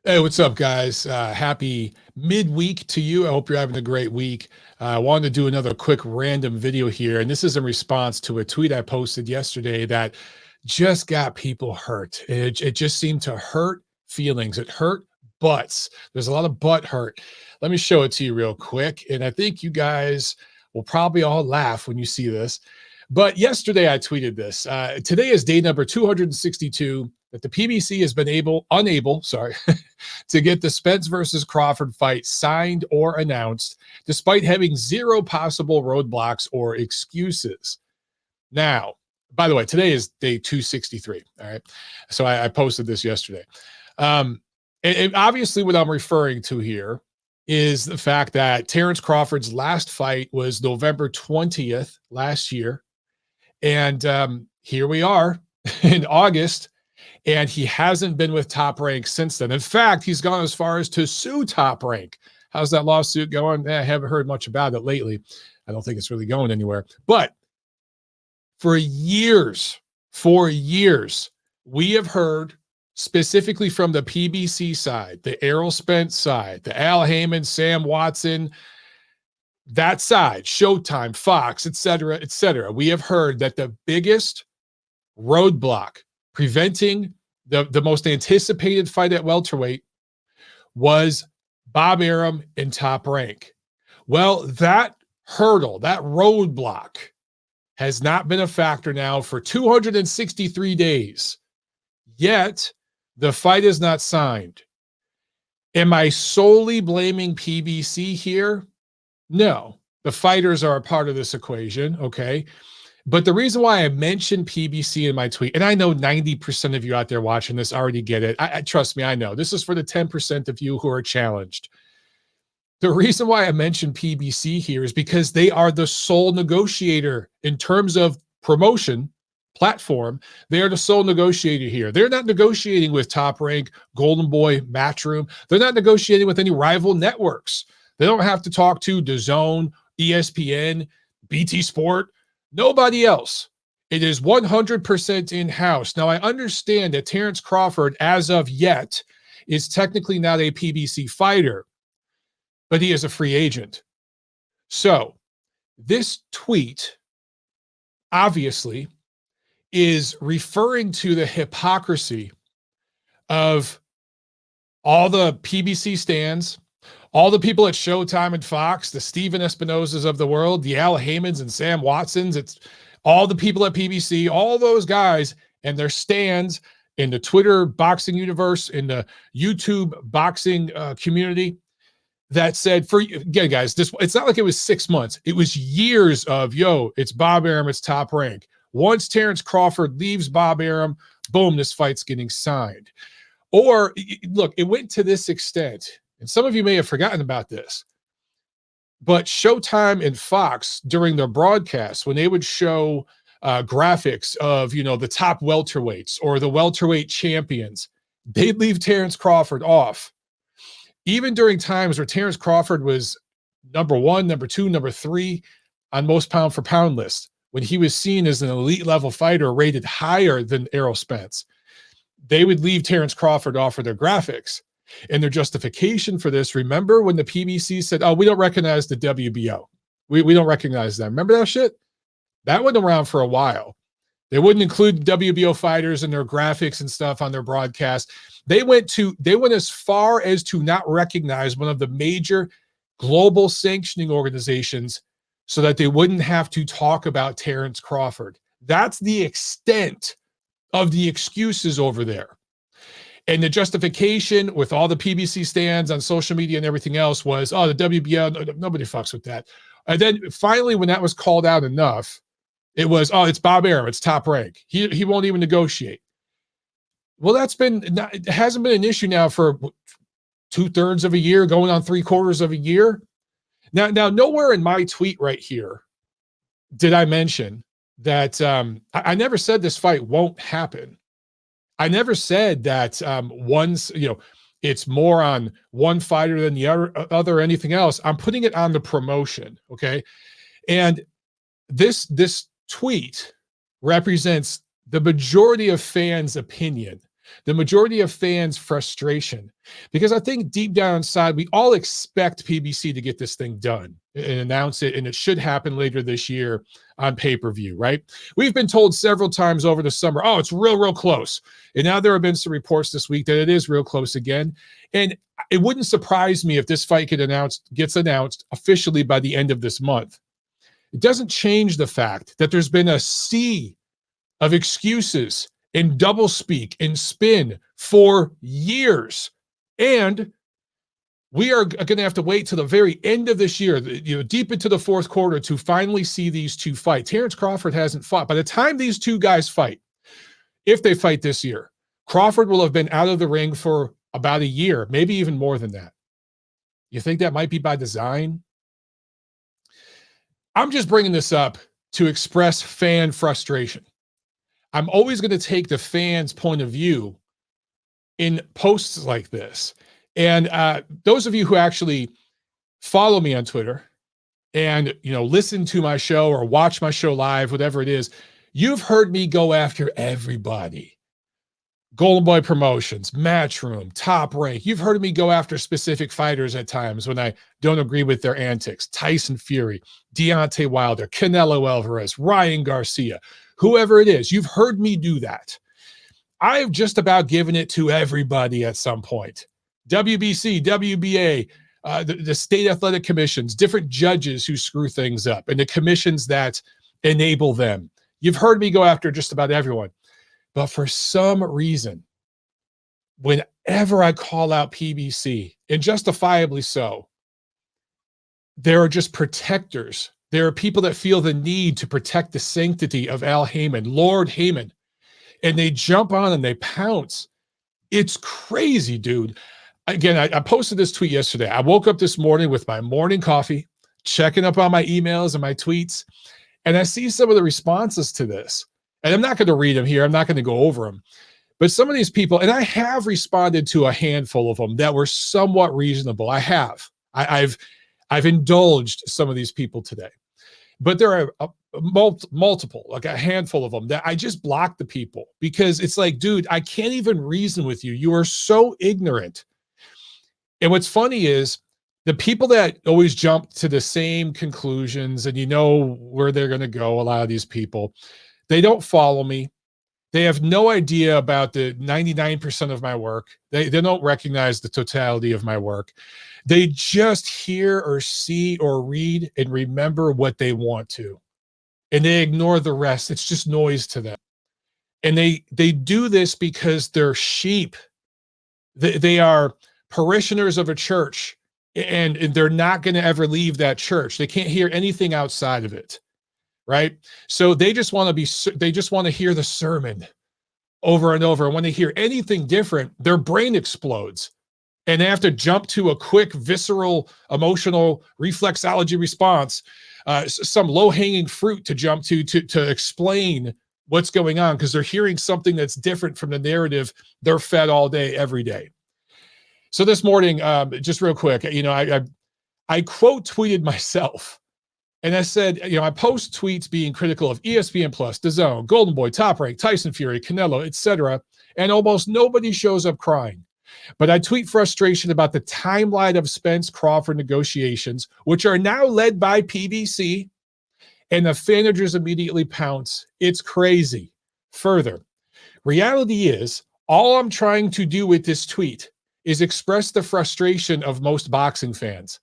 Hey, what's up, guys? Happy midweek to you. I hope you're having a great week. I wanted to do another quick random video here, and this is in response to a tweet I posted yesterday that just got people hurt. It just seemed to hurt feelings. It hurt butts. There's a lot of butt hurt. Let me show it to you real quick, and I think you guys will probably all laugh when you see this. But yesterday I tweeted this. Today is day number 262 that the PBC has been unable, to get the Spence versus Crawford fight signed or announced, despite having zero possible roadblocks or excuses. Now, by the way, today is day 263. All right. So I posted this yesterday. And obviously, what I'm referring to here is the fact that Terrence Crawford's last fight was November 20th last year. And here we are in August, and he hasn't been with Top Rank since then. In fact, he's gone as far as to sue Top Rank. How's that lawsuit going? I haven't heard much about it lately. I don't think it's really going anywhere. But for years, we have heard, specifically from the PBC side, the Errol Spence side, the Al Heyman, Sam Watson, that side, Showtime, Fox, et cetera, we have heard that the biggest roadblock preventing the most anticipated fight at welterweight was Bob Arum in Top Rank. Well, that hurdle, that roadblock has not been a factor now for 263 days. Yet, the fight is not signed. Am I solely blaming PBC here? No, the fighters are a part of this equation, okay? But the reason why I mentioned PBC in my tweet, and I know 90% of you out there watching this already get it. Trust me, I know. This is for the 10% of you who are challenged. The reason why I mentioned PBC here is because they are the sole negotiator in terms of promotion platform. They are the sole negotiator here. They're not negotiating with Top Rank, Golden Boy, Matchroom. They're not negotiating with any rival networks. They don't have to talk to DAZN, ESPN, BT Sport, nobody else. It is 100% in-house. Now, I understand that Terrence Crawford, as of yet, is technically not a PBC fighter, but he is a free agent. So, this tweet, obviously, is referring to the hypocrisy of all the PBC stands, all the people at Showtime and Fox, the Steven Espinosas of the world, the Al Heymans and Sam Watsons, it's all the people at PBC, all those guys and their stands in the Twitter boxing universe, in the YouTube boxing community that said, again, guys, it's not like it was 6 months. It was years of, it's Bob Arum, it's Top Rank. Once Terrence Crawford leaves Bob Arum, boom, this fight's getting signed. Or, look, it went to this extent. And some of you may have forgotten about this, but Showtime and Fox, during their broadcasts, when they would show graphics of, the top welterweights or the welterweight champions, they'd leave Terrence Crawford off. Even during times where Terrence Crawford was number 1, number 2, number 3 on most pound for pound lists, when he was seen as an elite level fighter rated higher than Errol Spence, they would leave Terrence Crawford off of their graphics. And their justification for this, remember when the PBC said, we don't recognize the WBO. We don't recognize them. Remember that shit? That went around for a while. They wouldn't include WBO fighters in their graphics and stuff on their broadcast. They went as far as to not recognize one of the major global sanctioning organizations so that they wouldn't have to talk about Terrence Crawford. That's the extent of the excuses over there. And the justification with all the PBC stands on social media and everything else was, the WBO, nobody fucks with that. And then finally, when that was called out enough, it was, it's Bob Arum, it's Top Rank. He won't even negotiate. Well, it hasn't been an issue now for 2/3 of a year, going on 3/4 of a year. Now, nowhere in my tweet right here did I mention that I never said this fight won't happen. I never said that it's more on one fighter than the other or anything else. I'm putting it on the promotion, okay? And this tweet represents the majority of fans' opinion. The majority of fans' frustration, because I think deep down inside, we all expect PBC to get this thing done and announce it, and it should happen later this year on pay-per-view, right? We've been told several times over the summer, oh, it's real, real close. And now there have been some reports this week that it is real close again. And it wouldn't surprise me if this fight gets announced officially by the end of this month. It doesn't change the fact that there's been a sea of excuses and doublespeak and spin for years. And we are going to have to wait to the very end of this year, deep into the fourth quarter, to finally see these two fight. Terrence Crawford hasn't fought. By the time these two guys fight, if they fight this year, Crawford will have been out of the ring for about a year, maybe even more than that. You think that might be by design? I'm just bringing this up to express fan frustration. I'm always going to take the fans' point of view in posts like this. And those of you who actually follow me on Twitter and, listen to my show or watch my show live, whatever it is, you've heard me go after everybody. Golden Boy Promotions, Matchroom, Top Rank. You've heard me go after specific fighters at times when I don't agree with their antics. Tyson Fury, Deontay Wilder, Canelo Alvarez, Ryan Garcia, whoever it is. You've heard me do that. I've just about given it to everybody at some point. WBC, WBA, the state athletic commissions, different judges who screw things up, and the commissions that enable them. You've heard me go after just about everyone. But for some reason, whenever I call out PBC, and justifiably so, there are just protectors. There are people that feel the need to protect the sanctity of Al Heyman, Lord Heyman, and they jump on and they pounce. It's crazy, dude. Again, I posted this tweet yesterday. I woke up this morning with my morning coffee, checking up on my emails and my tweets, and I see some of the responses to this. And I'm not going to read them here. I'm not going to go over them. But some of these people, and I have responded to a handful of them that were somewhat reasonable. I have. I've indulged some of these people today. But there are multiple, like a handful of them that I just block the people because it's like, dude, I can't even reason with you. You are so ignorant. And what's funny is the people that always jump to the same conclusions and where they're going to go, a lot of these people, they don't follow me. They have no idea about the 99% of my work. They don't recognize the totality of my work. They just hear or see or read and remember what they want to. And they ignore the rest. It's just noise to them. And they do this because they're sheep. They are parishioners of a church. And they're not going to ever leave that church. They can't hear anything outside of it. Right? So they just want to hear the sermon over and over. And when they hear anything different, their brain explodes. And they have to jump to a quick, visceral, emotional reflexology response, some low-hanging fruit to jump to explain what's going on because they're hearing something that's different from the narrative they're fed all day, every day. So this morning, just real quick, I quote tweeted myself. And I said, I post tweets being critical of ESPN Plus, DAZN, Golden Boy, Top Rank, Tyson Fury, Canelo, etc., and almost nobody shows up crying. But I tweet frustration about the timeline of Spence Crawford negotiations, which are now led by PBC, and the Fanagers immediately pounce. It's crazy. Further, reality is, all I'm trying to do with this tweet is express the frustration of most boxing fans.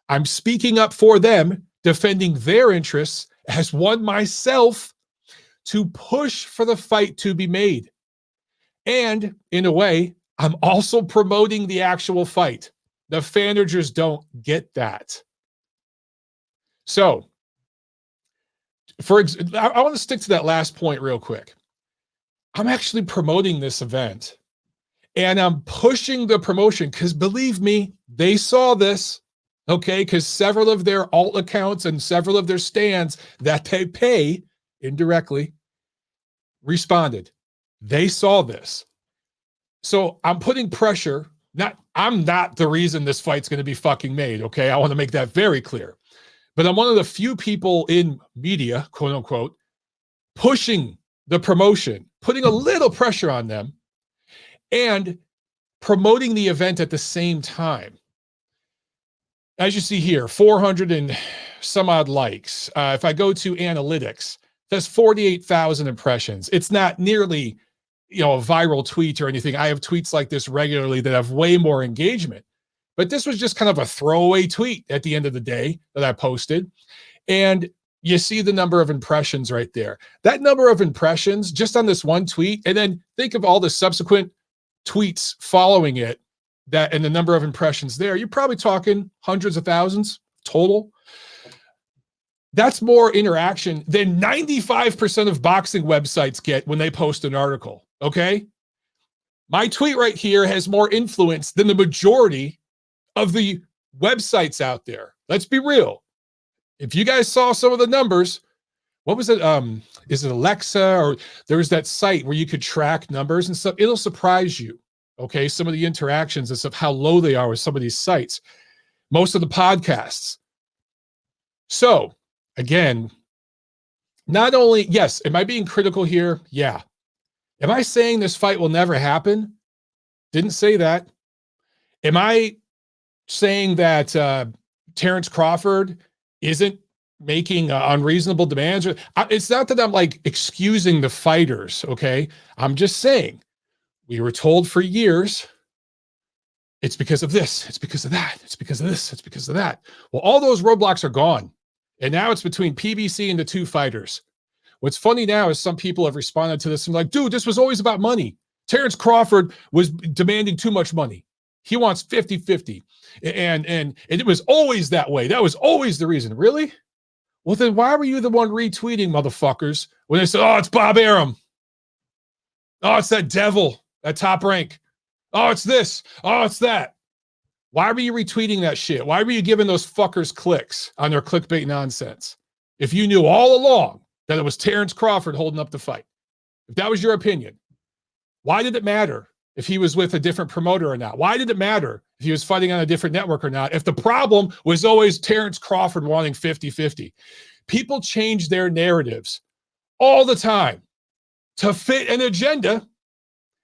I'm speaking up for them, defending their interests as one myself to push for the fight to be made. And in a way, I'm also promoting the actual fight. The Fanagers don't get that. So, I want to stick to that last point real quick. I'm actually promoting this event. And I'm pushing the promotion because believe me, they saw this. Okay, because several of their alt accounts and several of their stands that they pay indirectly responded. They saw this. So I'm putting pressure. I'm not the reason this fight's going to be fucking made, okay? I want to make that very clear. But I'm one of the few people in media, quote unquote, pushing the promotion, putting a little pressure on them. and promoting the event at the same time. As you see here, 400 and some odd likes. If I go to analytics, that's 48,000 impressions. It's not nearly, a viral tweet or anything. I have tweets like this regularly that have way more engagement. But this was just kind of a throwaway tweet at the end of the day that I posted. And you see the number of impressions right there. That number of impressions just on this one tweet, and then think of all the subsequent tweets following it, that and the number of impressions there, you're probably talking hundreds of thousands total. That's more interaction than 95% of boxing websites get when they post an article, okay? My tweet right here has more influence than the majority of the websites out there. Let's be real. If you guys saw some of the numbers, what was it? Is it Alexa, or there's that site where you could track numbers and stuff? It'll surprise you. Okay, some of the interactions and stuff, how low they are with some of these sites. Most of the podcasts. So, again, not only, yes, am I being critical here? Yeah. Am I saying this fight will never happen? Didn't say that. Am I saying that Terrence Crawford isn't making unreasonable demands? It's not that I'm like excusing the fighters, okay? I'm just saying, we were told for years, it's because of this, it's because of that, it's because of this, it's because of that. Well, all those roadblocks are gone. And now it's between PBC and the two fighters. What's funny now is some people have responded to this and like, dude, this was always about money. Terrence Crawford was demanding too much money. He wants 50-50. And it was always that way. That was always the reason. Really? Well, then why were you the one retweeting, motherfuckers, when they said, oh, it's Bob Arum. Oh, it's that devil at Top Rank. Oh, it's this. Oh, it's that. Why were you retweeting that shit? Why were you giving those fuckers clicks on their clickbait nonsense? If you knew all along that it was Terrence Crawford holding up the fight, if that was your opinion, why did it matter if he was with a different promoter or not? Why did it matter if he was fighting on a different network or not? If the problem was always Terrence Crawford wanting 50-50. People change their narratives all the time to fit an agenda.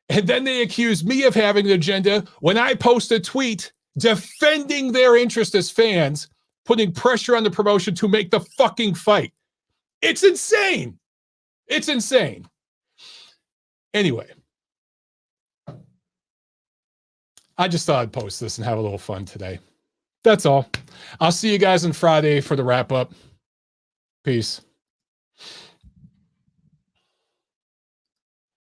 And then they accuse me of having an agenda when I post a tweet defending their interest as fans, putting pressure on the promotion to make the fucking fight. It's insane. It's insane. Anyway, I just thought I'd post this and have a little fun today. That's all. I'll see you guys on Friday for the wrap up. Peace.